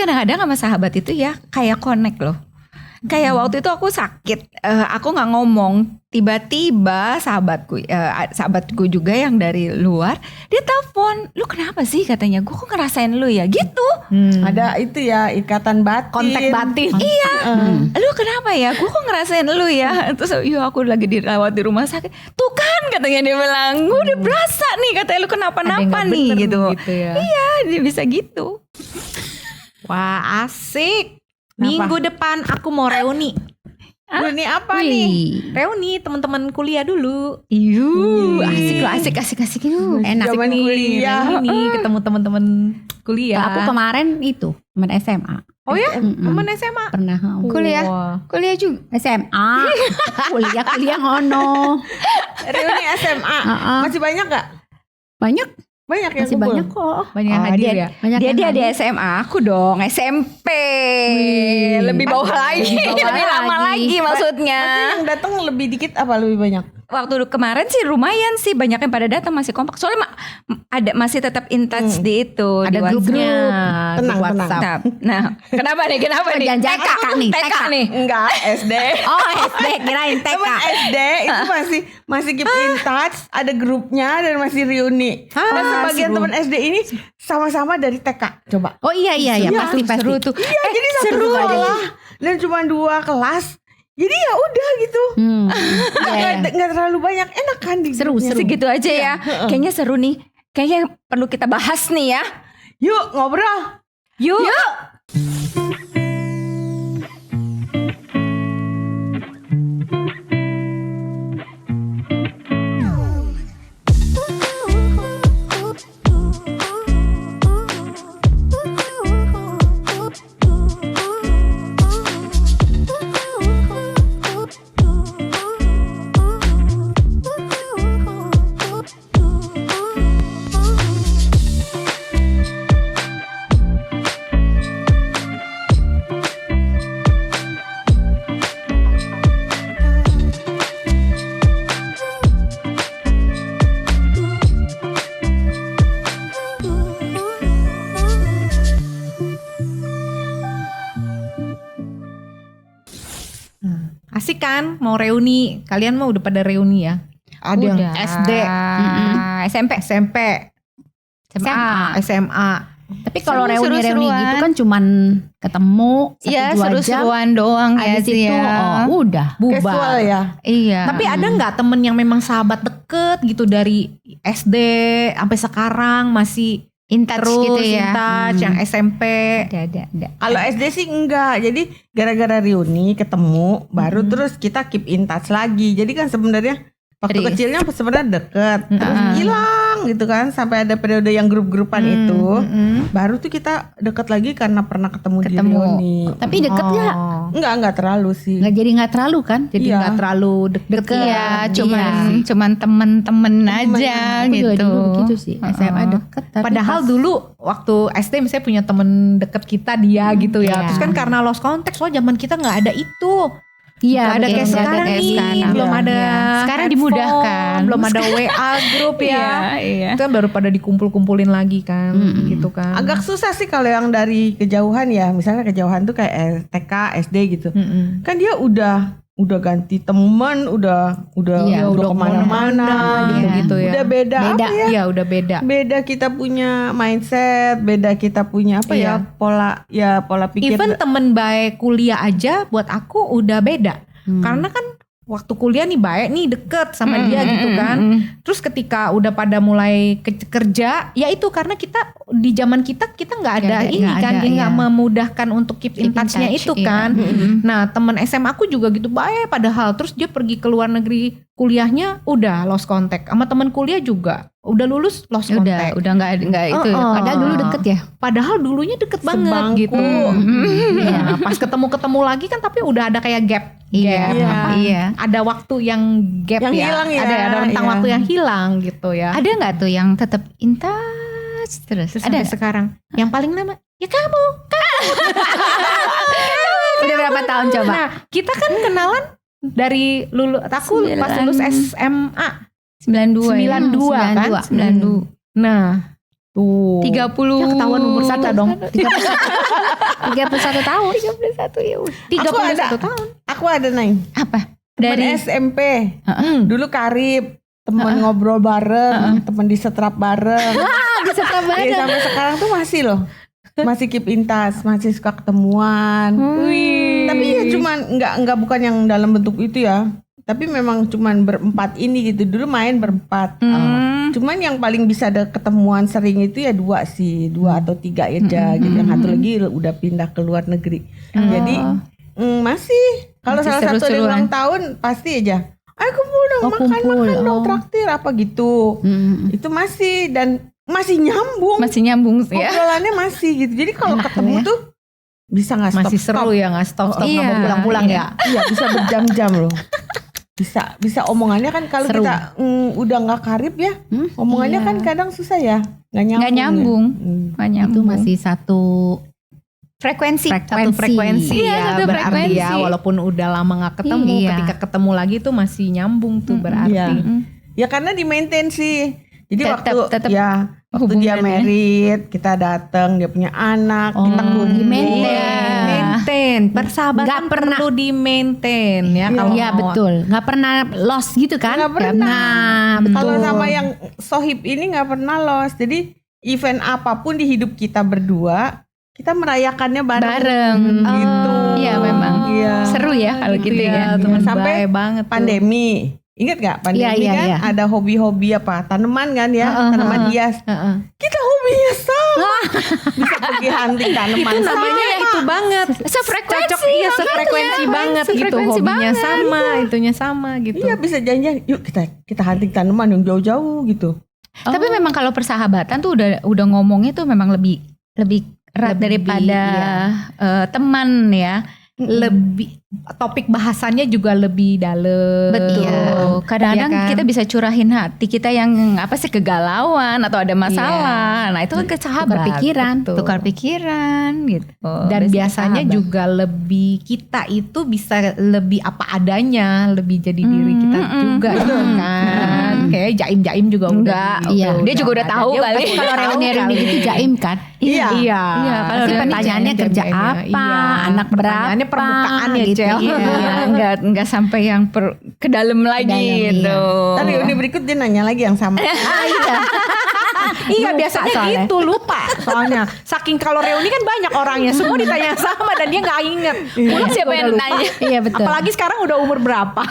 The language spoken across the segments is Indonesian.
kadang-kadang sama sahabat itu ya kayak connect loh. Kayak waktu itu aku sakit, aku nggak ngomong, tiba-tiba sahabatku juga yang dari luar, dia telepon, lu kenapa sih katanya, gue kok ngerasain lu ya gitu. Ada itu ya ikatan batin. Kontak batin. Iya, lu kenapa ya, gue kok ngerasain lu ya. Terus aku lagi dirawat di rumah sakit, tuh kan katanya dia bilang, gue udah berasa nih katanya lu kenapa-napa nih gitu. Ya. Iya, dia bisa gitu. Wah asik. Minggu depan aku mau reuni. Ini apa nih? Reuni teman-teman kuliah dulu. Asik yuk. Enak Zaman nih, kuliah. reuni ketemu teman-teman kuliah. Aku kemarin itu teman SMA. Oh ya, Mm-mm. teman SMA. Pernah Kuliah? Wah. Kuliah juga. SMA. kuliah ngono. Reuni SMA. Masih banyak gak? Banyak, Banyak yang masih kumpul? banyak kok. Banyak yang hadir ya. Banyak Dia yang di hadir. SMA, aku dong SMP. Lebih bawah lagi, Lebih bawah lebih lama lagi. lagi maksudnya. Yang datang lebih dikit apa lebih banyak? Waktu kemarin sih lumayan sih, banyak yang pada datang, masih kompak. Soalnya ada masih tetap in touch di itu, Ada di grup-grupnya, Tenang, grup tenang. WhatsApp. Nah, kenapa nih? Jangan-jangan TK nih, TK TK. nih. Enggak, SD. Oh SD, kirain TK. Teman SD itu masih keep in touch, ada grupnya dan masih reuni. Dan sebagian seru. teman SD ini sama-sama dari TK. Coba. Oh iya pasti. Seru tuh. Iya, jadi satu seru. sekolah dan cuma 2 kelas. Jadi ya udah gitu. Nggak terlalu banyak, enak kan di Seru, grupnya. seru. Segitu aja ya. Kayaknya seru nih. Kayaknya perlu kita bahas nih ya. Yuk ngobrol. Yuk. Asik kan mau reuni. Kalian mau udah pada reuni ya? Ada yang Udah. SD, SMP. SMP, SMA. Tapi kalau reuni-reuni Seru-seruan. gitu kan cuman ketemu 1-2 Iya, jam. seru-seruan doang ya Habis sih itu ya. udah Casual bubar. ya. Iya. Tapi ada nggak temen yang memang sahabat deket gitu dari SD sampai sekarang masih in touch terus gitu in ya. touch, yang SMP? Ada. Kalau SD sih enggak. Jadi gara-gara reuni ketemu baru terus kita keep in touch lagi. Jadi kan sebenarnya waktu Serius. kecilnya sebenarnya deket, terus hilang gitu kan sampai ada periode yang grup-grupan itu. Baru tuh kita deket lagi karena pernah ketemu di reuni. Tapi deket nggak? Enggak terlalu sih. Nggak terlalu kan? Jadi Iya. nggak terlalu deket. Iya, Iya. cuman temen-temen aja Aku juga gitu. dulu begitu sih. SMA deket. Tapi Padahal pas- dulu waktu SD misalnya punya temen deket kita dia gitu ya. Iya. Terus kan karena lost contact, soalnya zaman kita nggak ada itu. iya, Nggak ada kayak betul, sekarang kayak nih, sekarang. belum Iya. ada. Sekarang handphone, dimudahkan. belum ada WA grup ya. Iya. Itu kan baru pada dikumpul-kumpulin lagi kan, gitu kan. Agak susah sih kalau yang dari kejauhan ya. Misalnya kejauhan tuh kayak TK, SD gitu. Kan dia udah ganti teman, udah Iya, udah kemana-mana gitu ya. Udah beda, Beda. apa ya? Iya, udah beda. Beda kita punya mindset, beda kita punya apa Iya. ya pola pikir. Even temen baik kuliah aja buat aku udah beda. Karena kan waktu kuliah nih baik nih deket sama dia gitu kan. Terus ketika udah pada mulai kerja, ya itu karena kita di zaman kita nggak ada ini nggak kan, ada, dia nggak iya. memudahkan untuk keep in Keep in touch-nya touch, itu iya. kan. Nah temen SMA aku juga gitu baik padahal terus dia pergi ke luar negeri kuliahnya udah lost contact sama temen kuliah juga udah lulus lost contact. Udah nggak itu. Padahal dulu deket ya. Padahal dulunya deket banget Sebangku. gitu. Iya, pas ketemu lagi kan tapi udah ada kayak gap. Iya. Gap, apa? Iya. Ada waktu yang gap Yang ya. hilang ya, Ada rentang iya. waktu yang hilang gitu ya. Ada nggak tuh yang tetap in touch terus? Terus Ada sampai sekarang. Yang paling lama ya kamu. Udah berapa tahun coba? Nah, kita kan kenalan dari aku pas lulus SMA. 92 92 kan? 92. Nah, Tuh. 30. Ya ketahuan umur Sata dong. 31 tahun. 31 ya. 31 tahun. Aku ada Neng. Apa? Temen Dari SMP. Dulu karib. Temen ngobrol bareng. Temen di setrap bareng. Bisa kabar. Iya, sampai sekarang tuh masih loh. Masih keep in touch. Masih suka ketemuan. Tapi ya cuman nggak bukan yang dalam bentuk itu ya. Tapi memang cuman berempat ini gitu. Dulu main berempat. Cuman yang paling bisa ada ketemuan sering itu ya 2 sih. 2 atau 3 aja gitu. Yang satu lagi udah pindah ke luar negeri. Jadi masih. Kalau Masih salah satu ada seru-seruan. ulang tahun pasti aja. Ayo kumpul dong, makan dong, traktir apa gitu. Itu masih dan masih nyambung. masih nyambung sih ya. Obrolannya masih gitu. Jadi kalau ketemu tuh bisa nggak stop. Masih seru ya, nggak stop Iya, nggak mau pulang-pulang ya. Iya, bisa berjam-jam loh. Bisa omongannya kan kalau Seru. kita udah nggak karib ya, omongannya Iya. kan kadang susah ya, nggak nyambung. Nggak nyambung. Ya. Nggak Itu nyambung. masih satu frekuensi. Satu frekuensi Iya, ya, satu berarti frekuensi. ya, walaupun udah lama nggak ketemu, Iya. ketika ketemu lagi tuh masih nyambung tuh berarti. Iya. Ya karena di maintain sih. Jadi Tetep waktu dia hubungannya. married, kita datang, dia punya anak, kita kumpul. di-maintain. Maintain, persahabatan Nggak pernah. perlu di maintain ya kalau Iya mau. betul. Nggak pernah lost gitu kan? Nggak pernah. Nah, betul. Kalau sama yang sohib ini nggak pernah lost. Jadi event apapun di hidup kita berdua, kita merayakannya bareng. Bareng. Gitu. Iya memang. Iya. Seru ya kalau gitu ya. teman Sampai baik banget tuh. Pandemi. Ingat gak pandemi Iya, kan iya. ada hobi-hobi apa? Tanaman kan ya, tanaman hias. Heeh. Kita hobinya sama. Bisa pergi hunting tanaman Itu namanya sama. itu banget. Sefrekuensi. Cocok, iya sefrekuensi banget gitu. Sefrekuensi Hobinya banget. sama, itunya sama gitu. Iya bisa janjian, yuk kita hunting tanaman yang jauh-jauh gitu. Tapi memang kalau persahabatan tuh udah ngomongnya tuh memang lebih erat Lebih, daripada teman ya. Lebih topik bahasannya juga lebih dalam. Betul. Kadang-kadang Iya kan? kita bisa curahin hati kita yang apa sih kegalauan atau ada masalah. Nah itu kan ke sahabat. Tukar pikiran. Betul. Tukar pikiran gitu. Dan biasanya sahabat. juga lebih kita itu bisa lebih apa adanya, lebih jadi diri kita juga gitu kan. Kayak jaim-jaim juga Enggak, udah. iya. Dia juga udah tahu kali. Kalau reuni-reuni gitu jaim kan? Iya. Iya. Iya, kalau Pasti reuni pertanyaannya jaim-jaim, kerja jaim-jaim. apa, Iya. anak berapa, Pertanyaannya permukaan ya, gitu. Cel. Iya, enggak sampai yang ke dalam lagi dalam, gitu. Ntar reuni berikut dia nanya lagi yang sama. Iya Lupa biasanya soalnya. gitu lupa soalnya saking kalau reuni kan banyak orangnya semua ditanya yang sama dan dia nggak inget. Pulang Siapa juga yang udah lupa. nanya? Iya betul. Apalagi sekarang udah umur berapa?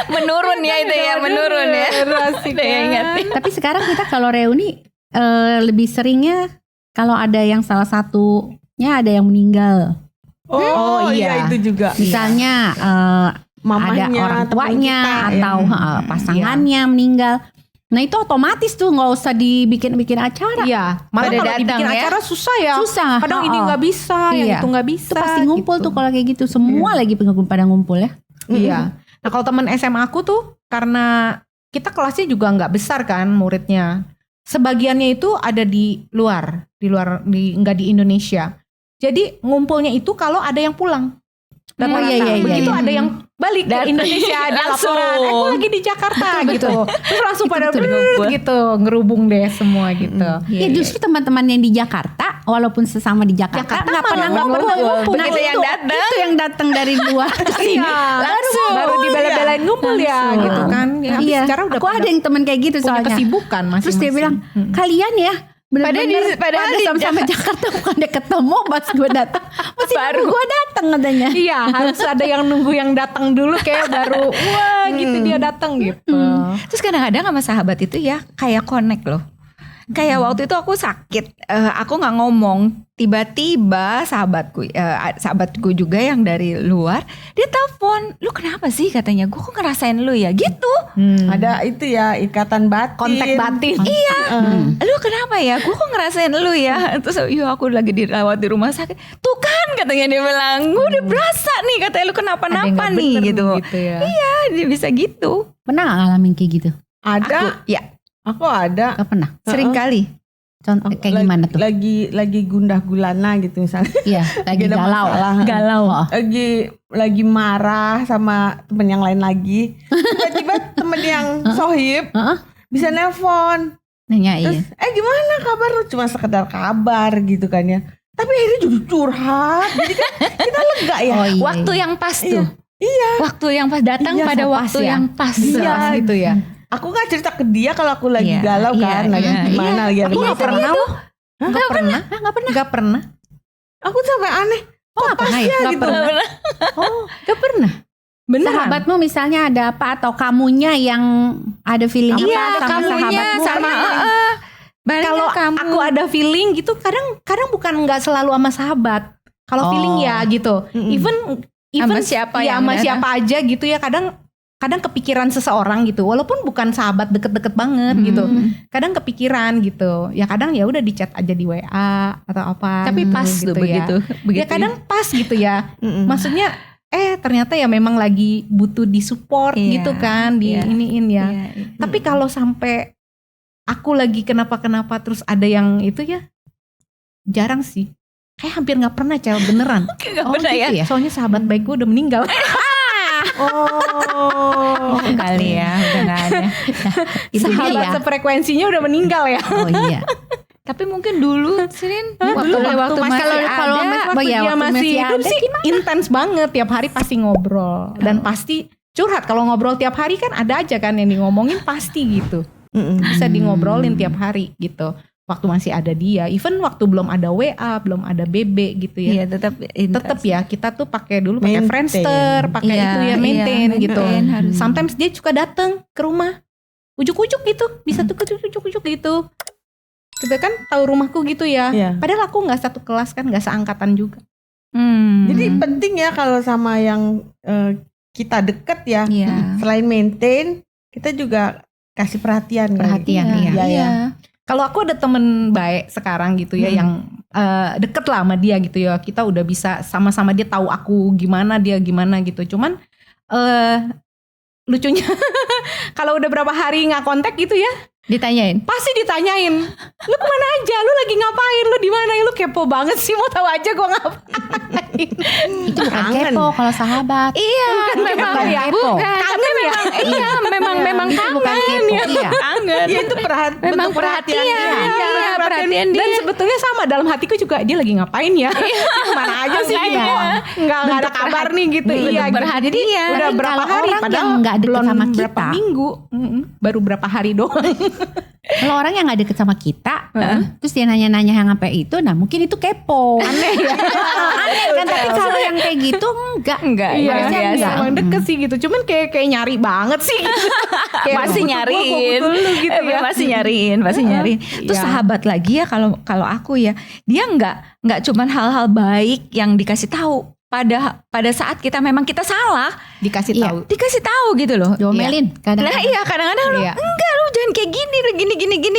Menurun ya itu ya, menurun ya. Udah ingetin. Tapi sekarang kita kalau reuni lebih seringnya kalau ada yang salah satunya ada yang meninggal. Oh, iya itu juga. Misalnya Mamanya, ada orang teman tuanya kita, ya. atau pasangannya meninggal. Nah itu otomatis tuh nggak usah dibikin acara. Iya. Malah Pada kalau datang dibikin ya. acara susah ya. Susah. Kadang ini nggak bisa, yang Iya. itu nggak bisa. Itu pasti ngumpul gitu. tuh kalau kayak gitu. Semua lagi pada ngumpul ya. Iya. Nah kalau teman SMA aku tuh karena kita kelasnya juga nggak besar kan muridnya. Sebagiannya itu ada di luar nggak di Indonesia. Jadi ngumpulnya itu kalau ada yang pulang. Dan Oh, iya, begitu iya. ada yang balik ke Indonesia ada Langsung. laporan, aku lagi di Jakarta gitu. Terus langsung pada betul. brrrr gitu ngerubung deh semua gitu. Ya justru teman-teman yang di Jakarta, walaupun sesama di Jakarta nggak pernah nggak pernah ngumpul. Nah Begitu yang datang. itu yang datang dari luar ke sini. Langsung baru dibela-belain ngumpul ya Langsung. gitu kan. Ya, habis Iya, sekarang udah aku ada yang teman kayak gitu punya soalnya. kesibukan masing-masing. Terus dia bilang, kalian ya bener-bener Padahal pada di sama-sama Jakarta bukan dia ketemu pas gue datang. Masih baru gue datang katanya. Iya harus ada yang nunggu yang datang dulu kayak baru wah gitu dia datang gitu. Terus kadang-kadang sama sahabat itu ya kayak connect loh. Kayak waktu itu aku sakit, aku nggak ngomong, tiba-tiba sahabatku juga yang dari luar, dia telepon, lu kenapa sih katanya, gue kok ngerasain lu ya gitu. Ada itu ya ikatan batin. Kontak batin. Iya, lu kenapa ya, gue kok ngerasain lu ya. Terus iya aku lagi dirawat di rumah sakit, tuh kan katanya dia bilang, gue udah berasa nih katanya lu Ada yang kenapa-napa nggak nih bener gitu. ya. Iya dia bisa gitu. Pernah gak ngalamin kayak gitu? Ada, Ya aku ada. Gak pernah. sering kali. Contoh kayak gimana tuh? Lagi gundah gulana gitu misalnya. Iya, lagi ada galau. masalah. Galau. Lagi marah sama temen yang lain lagi. Tiba-tiba temen yang sohib Heeh. bisa nelpon. Nanyain. Terus gimana kabar lu? Cuma sekedar kabar gitu kan ya. Tapi akhirnya jadi curhat. Jadi kan kita lega ya. Oh, iya. Waktu yang pas tuh. Iya. Waktu yang pas datang Iya, pada so pas waktu ya. yang pas. Iya. Pas gitu ya. Aku gak cerita ke dia kalau aku lagi Iya, galau iya, kan, lagi iya, gimana, lagi ada Aku nggak masalah. pernah loh. Hah? Nggak pernah. Nggak pernah. Aku sampai aneh. Oh nggak pernah ya? pasnya Nggak gitu? pernah. Oh nggak pernah. Beneran. Sahabatmu misalnya ada apa atau kamunya yang ada feeling Iya, apa sama kamunya sahabatmu? sama Kalau aku ada feeling gitu, kadang bukan nggak selalu sama sahabat. Kalau Oh. feeling ya gitu. Even Sama siapa ya yang sama ada. siapa aja gitu ya. Kadang kepikiran seseorang gitu. Walaupun bukan sahabat deket-deket banget gitu. Kadang kepikiran gitu. Ya kadang ya udah di chat aja di WA atau apa. Tapi pas gitu tuh ya. begitu. Ya kadang pas gitu ya. Mm-mm. Maksudnya ternyata ya memang lagi butuh disupport Iya, gitu kan, di iya. iniin ya. Iya, iya. Tapi kalau sampai aku lagi kenapa-kenapa terus ada yang itu ya jarang sih. Kayak hampir nggak pernah Cel, beneran. Nggak pernah ya. Gitu Soalnya sahabat baik gue udah meninggal. Oh. Kali ya, udah nggak ada. Itu dia Sahabat ya. sefrekuensinya udah meninggal ya. Oh iya. Tapi mungkin dulu, Sirin, Dulu waktu masih kalau ada. Waktu ya, dia waktu masih masih hidup ada, sih intens banget. Tiap hari pasti ngobrol. Dan pasti curhat. Kalau ngobrol tiap hari kan ada aja kan yang di ngomongin pasti gitu. Mm-mm. Bisa di ngobrolin tiap hari gitu. Waktu masih ada dia. Even waktu belum ada WA, belum ada BB gitu ya. Iya, tetap Tetap ya kita tuh pakai dulu pakai Maintain. Friendster, pakai Iya, itu ya iya, maintain gitu. maintain harus. Sometimes dia suka datang ke rumah. Ujuk-ujuk gitu, bisa tuh ujuk-ujuk gitu. Kita kan tahu rumahku gitu ya. Iya. Padahal aku nggak satu kelas kan, nggak seangkatan juga. Jadi penting ya kalau sama yang kita deket ya. Iya. Selain maintain, kita juga kasih perhatian. kali. Perhatian, iya. Iya, iya. Kalau aku ada temen baik sekarang gitu ya, yang deket lah sama dia gitu ya. Kita udah bisa sama-sama, dia tahu aku gimana, dia gimana gitu. Cuman lucunya kalau udah berapa hari nggak kontak gitu ya, Ditanyain. pasti ditanyain, lu kemana aja, lu lagi ngapain, lu di mana, lu kepo banget sih, mau tahu aja gue ngapain. Itu bukan Kangen. kepo kalau sahabat. Iya, memang bukan ya, kepo. kangen ya. Iya, memang Itu bukan kangen kepo. ya. Iya. Kangen. Ya itu Memang bentuk perhatian. dia. Iya, perhatian dia. Dan sebetulnya sama dalam hatiku juga, dia lagi ngapain ya, mana aja sih gitu. Nggak ada kabar nih gitu. Iya, gitu. Jadi udah Tapi berapa kalau hari, orang padahal yang nggak deket belum sama berapa kita. minggu, baru berapa hari doang. Kalau orang yang nggak deket sama kita, terus dia nanya-nanya yang sampai itu, nah mungkin itu kepo. Aneh ya. Aneh kan, tapi kalau yang kayak gitu enggak. Enggak, Iya, Harusnya iya, enggak. emang deket sih gitu. Cuman kayak nyari banget sih. Gitu. Kayak Masih gua nyariin. butuh lu gitu ya. Masih nyariin, masih nyariin. Terus Iya. sahabat lagi ya, kalau aku ya, dia nggak cuman hal-hal baik yang dikasih tahu. Pada saat kita salah, Dikasih Iya. tahu. dikasih tahu gitu loh. Diomelin kadang. Nah iya, kadang-kadang lu Iya. enggak, lu jangan kayak gini, lu gini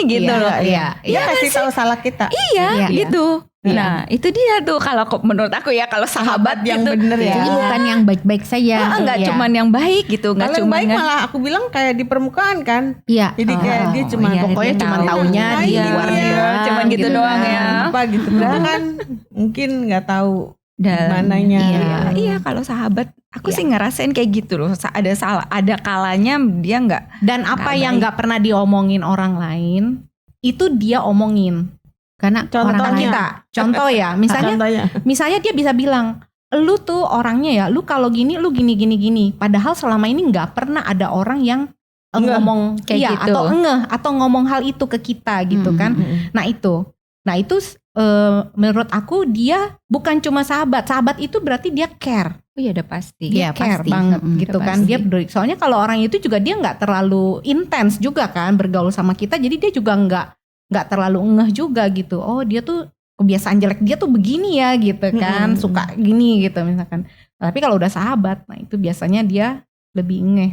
gitu Iya, loh. iya. Dia kasih tahu salah kita. Iya, Iya. gitu. Iya. Nah, itu dia tuh kalau menurut aku ya, kalau sahabat yang gitu. bener ya. Jadi bukan yang baik-baik saja. Enggak Iya. cuman yang baik gitu, enggak Kalau yang cuman baik yang malah aku bilang kayak di permukaan kan. Iya. Jadi kayak dia cuma iya, Pokoknya dia cuma tahu. taunya di Iya, luar doang. cuman gitu doang ya. apa gitu. Padahal kan mungkin nggak tahu dalam mananya. Iya, kalau sahabat aku Iya. sih ngerasain kayak gitu loh. Ada kalanya dia enggak. Dan apa Nggak yang baik. nggak pernah diomongin orang lain, itu dia omongin. Karena Contohnya. orang Kita, contoh ya, misalnya Contohnya. misalnya dia bisa bilang, lu tuh orangnya ya, lu kalau gini, lu gini. Padahal selama ini nggak pernah ada orang yang Ngeh. ngomong Kayak iya, gitu. atau ngeh atau ngomong hal itu ke kita gitu kan. Nah itu menurut aku dia bukan cuma sahabat. Sahabat itu berarti dia care. Oh iya, udah pasti. Dia Iya, care pasti. banget Mm-mm. gitu Udah kan. pasti. Dia peduli. Soalnya kalau orang itu juga dia nggak terlalu intens juga kan bergaul sama kita. Jadi dia juga nggak terlalu ngeh juga gitu. Oh dia tuh kebiasaan jelek dia tuh begini ya gitu kan. Mm-mm. Suka gini gitu misalkan. Tapi kalau udah sahabat, nah itu biasanya dia lebih ngeh.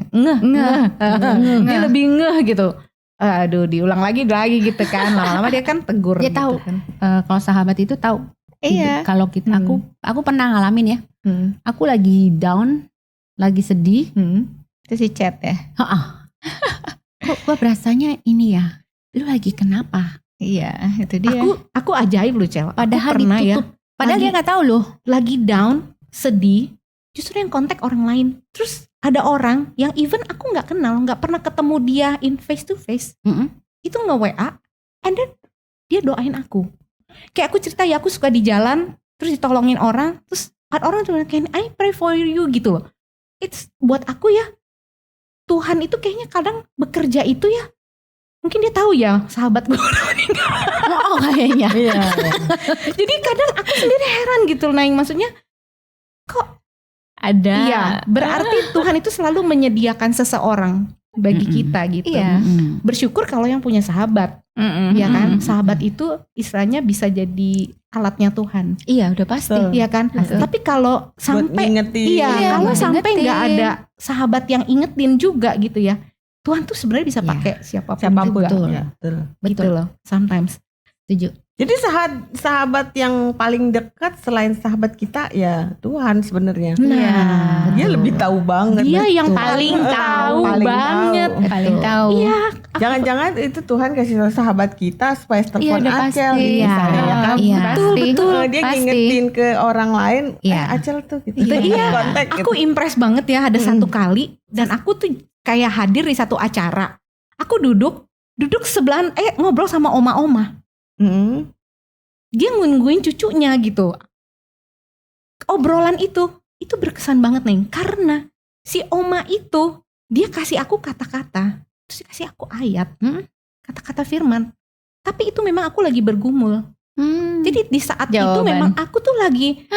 Dia lebih ngeh gitu. Aduh diulang lagi gitu kan. Lama-lama dia kan tegur. Dia gitu tahu. kan. kalau sahabat itu tahu. Iya. Kalau kita, aku pernah ngalamin ya. Hmm. Aku lagi down, lagi sedih. Itu si chat ya. Kok gue berasanya ini ya? Lu lagi kenapa? Iya, itu dia. Aku ajaib loh Cel. Aku Padahal pernah ya. ditutup. Padahal Lagi- dia nggak tahu loh. Lagi down, sedih, justru yang kontak orang lain. Terus ada orang yang even aku nggak kenal, nggak pernah ketemu dia in face to face, itu nge-WA, and then dia doain aku. Kayak aku cerita ya, aku suka di jalan, terus ditolongin orang, terus ada orang tuh kayak I pray for you gitu loh. It's buat aku ya, Tuhan itu kayaknya kadang bekerja itu ya, mungkin dia tahu ya sahabat gue udah meninggal. Oh kayaknya. Iya. Jadi kadang aku sendiri heran gitu Naing, maksudnya kok Ada. iya, berarti Tuhan itu selalu menyediakan seseorang bagi kita gitu. Iya. Bersyukur kalau yang punya sahabat, ya kan? Sahabat itu istilahnya bisa jadi alatnya Tuhan, Iya, udah pasti. Betul. iya kan? Betul. Tapi kalau Buat sampai ngingetin. iya, Iya, kalau buat sampai nggak ngingetin. ada sahabat yang ingetin juga gitu ya, Tuhan tuh sebenarnya bisa Iya. pakai siapapun Siapapun. juga. Ya, betul. Gitu loh, sometimes. Setuju. Jadi sahabat yang paling dekat selain sahabat kita ya Tuhan sebenarnya. Nah, Dia lebih tahu banget. dia yang Betul. paling tahu Paling banget. tahu. Paling tahu. Iya, Jangan-jangan itu Tuhan kasih tahu sahabat kita supaya Iya, telepon udah pasti. Acel gitu Iya. misalnya ya kan. Iya. betul. Dia pasti. ngingetin ke orang lain, Iya. Acel tuh gitu. Iya. Kontak Aku gitu. impress banget ya, ada satu kali dan aku tuh kayak hadir di satu acara. Aku duduk sebelahan ngobrol sama oma-oma. Mm. Dia nungguin cucunya gitu. Obrolan itu berkesan banget nih, karena si oma itu dia kasih aku kata-kata, terus dia kasih aku ayat, kata-kata firman. Tapi itu memang aku lagi bergumul. Jadi di saat itu Jawaban. memang aku tuh lagi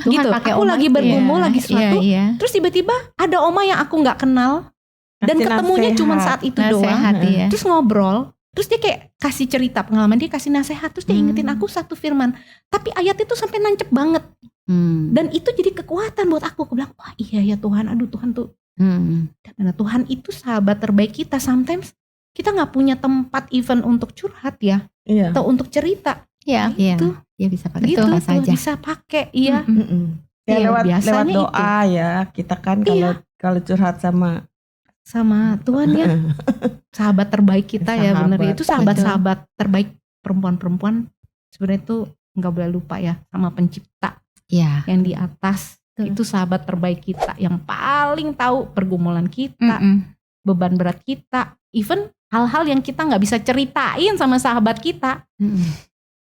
Tuhan gitu, pakai aku oma. lagi bergumul Iya, lagi sesuatu. Iya. Terus tiba-tiba ada oma yang aku nggak kenal dan Kasih ketemunya nasihat. cuma saat itu doang. Nasihat ya. Terus ngobrol, terus dia kayak kasih cerita pengalaman, dia kasih nasihat, terus dia ingetin aku satu firman. Tapi ayat itu sampai nancep banget, dan itu jadi kekuatan buat aku. Aku bilang, wah iya ya Tuhan, aduh Tuhan tuh, karena Tuhan itu sahabat terbaik kita. Sometimes kita nggak punya tempat even untuk curhat ya, Iya. atau untuk cerita, Iya. Gitu. Ya bisa pakai gitu apa tuh saja. bisa pakai, iya. Mm-mm. Ya, Iya, lewat biasanya doa ya kita kan kalau curhat sama Sama Tuhan ya, sahabat terbaik kita ya, bener ya. Itu sahabat-sahabat terbaik perempuan-perempuan sebenarnya itu nggak boleh lupa ya sama pencipta Iya. yang di atas. Betul. Itu sahabat terbaik kita yang paling tahu pergumulan kita, beban berat kita, even hal-hal yang kita nggak bisa ceritain sama sahabat kita,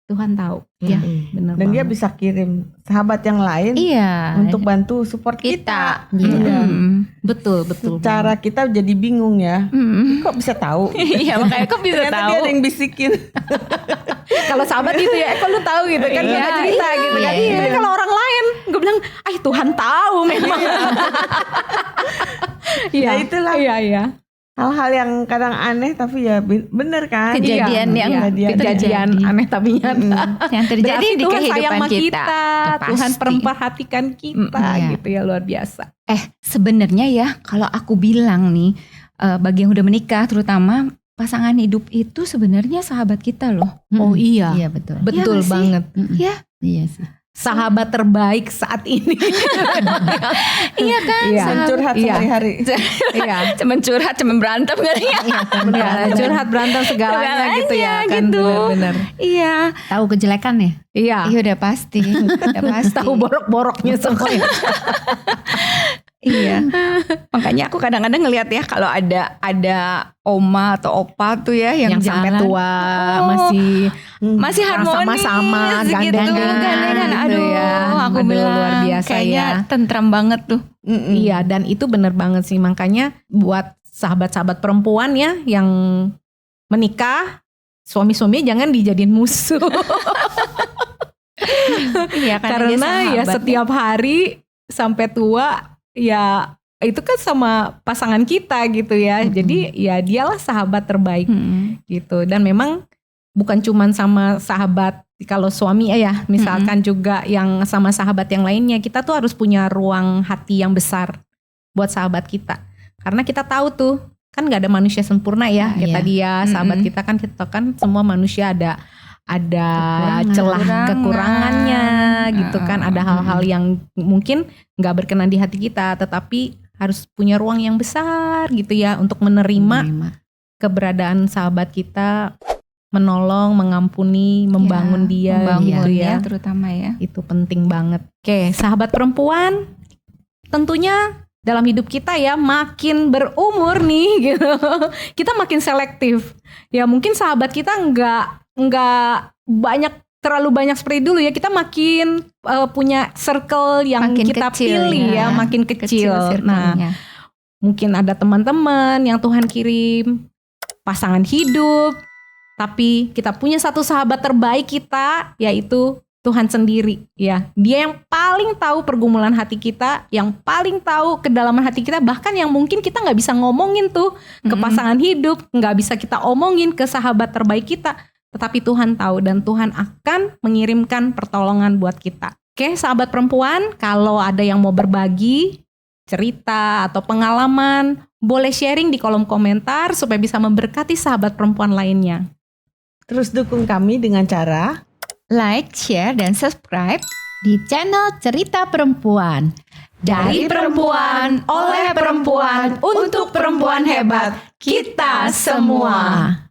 Tuhan tahu ya, bener Dan dia banget. bisa kirim sahabat yang lain Iya. untuk bantu support kita. Iya. betul Secara kita jadi bingung ya. Kok bisa tahu? Iya, makanya kok bisa Ternyata tahu. dia ada yang bisikin. kalau sahabat gitu ya, kok lu tahu gitu kan, Iya, dia cerita gitu kan. iya. Tapi kalau orang lain, gue bilang, Tuhan tahu memang. Ya itulah Iya. hal-hal yang kadang aneh tapi ya bener kan. Kejadian Iya, yang kejadian terjadi. aneh tapi nyata. Yang terjadi Berarti di Tuhan sayang kehidupan sama kita. kita, Tuhan Pasti. memperhatikan kita Iya. gitu ya, luar biasa. Sebenarnya ya kalau aku bilang nih, bagi yang udah menikah terutama pasangan hidup itu sebenarnya sahabat kita loh. Oh iya, Iya betul. betul Iya nggak sih? banget. Ya, Iya sih. Sahabat terbaik saat ini. iya kan? Iya. Dan curhat Iya. sehari-hari. Iya. Cuman curhat, cuman berantem kan ya. Benar, curhat berantem segalanya gitu ya kan, gitu. benar-benar. Iya, Tahu kejelekannya. Iya. iya udah pasti, udah pasti. Tahu borok-boroknya semuanya. Iya. Makanya aku kadang-kadang ngelihat ya kalau ada oma atau opa tuh ya yang sampai jalan, tua Oh, masih harmonis sama-sama, gitu, gandengan, gandengan. gitu Aduh, ya. aku Aduh, bilang luar biasa kayaknya ya. tentram banget tuh. Iya, dan itu bener banget sih. Makanya buat sahabat-sahabat perempuan ya yang menikah, suami-suami jangan dijadiin musuh. Iya, Karena ya setiap hari sampai tua ya itu kan sama pasangan kita gitu ya. Jadi ya dialah sahabat terbaik gitu. Dan memang bukan cuman sama sahabat kalau suami ya, misalkan juga yang sama sahabat yang lainnya, kita tuh harus punya ruang hati yang besar buat sahabat kita. Karena kita tahu tuh kan nggak ada manusia sempurna ya. Kayak Iya. tadi ya sahabat kita kan semua manusia ada celah kekurangannya gitu kan, ada hal-hal yang mungkin nggak berkenan di hati kita, tetapi harus punya ruang yang besar gitu ya untuk menerima keberadaan sahabat kita, menolong, mengampuni, membangun dia membangun gitu ya, ya. terutama ya. Itu penting banget. Oke, sahabat perempuan, tentunya dalam hidup kita ya makin berumur nih gitu, kita makin selektif. Ya mungkin sahabat kita nggak terlalu banyak seperti dulu ya. Kita makin punya circle yang Makin kita kecil pilih ya, makin kecil. Nah, circle-nya. mungkin ada teman-teman yang Tuhan kirim, pasangan hidup, tapi kita punya satu sahabat terbaik kita, yaitu Tuhan sendiri ya. Dia yang paling tahu pergumulan hati kita, yang paling tahu kedalaman hati kita, bahkan yang mungkin kita nggak bisa ngomongin tuh ke pasangan hidup, nggak bisa kita omongin ke sahabat terbaik kita, tetapi Tuhan tahu dan Tuhan akan mengirimkan pertolongan buat kita. Oke, sahabat perempuan, kalau ada yang mau berbagi cerita atau pengalaman, boleh sharing di kolom komentar supaya bisa memberkati sahabat perempuan lainnya. Terus dukung kami dengan cara Like, share, dan subscribe Di channel Cerita Perempuan. dari perempuan, oleh perempuan, untuk perempuan hebat, kita semua.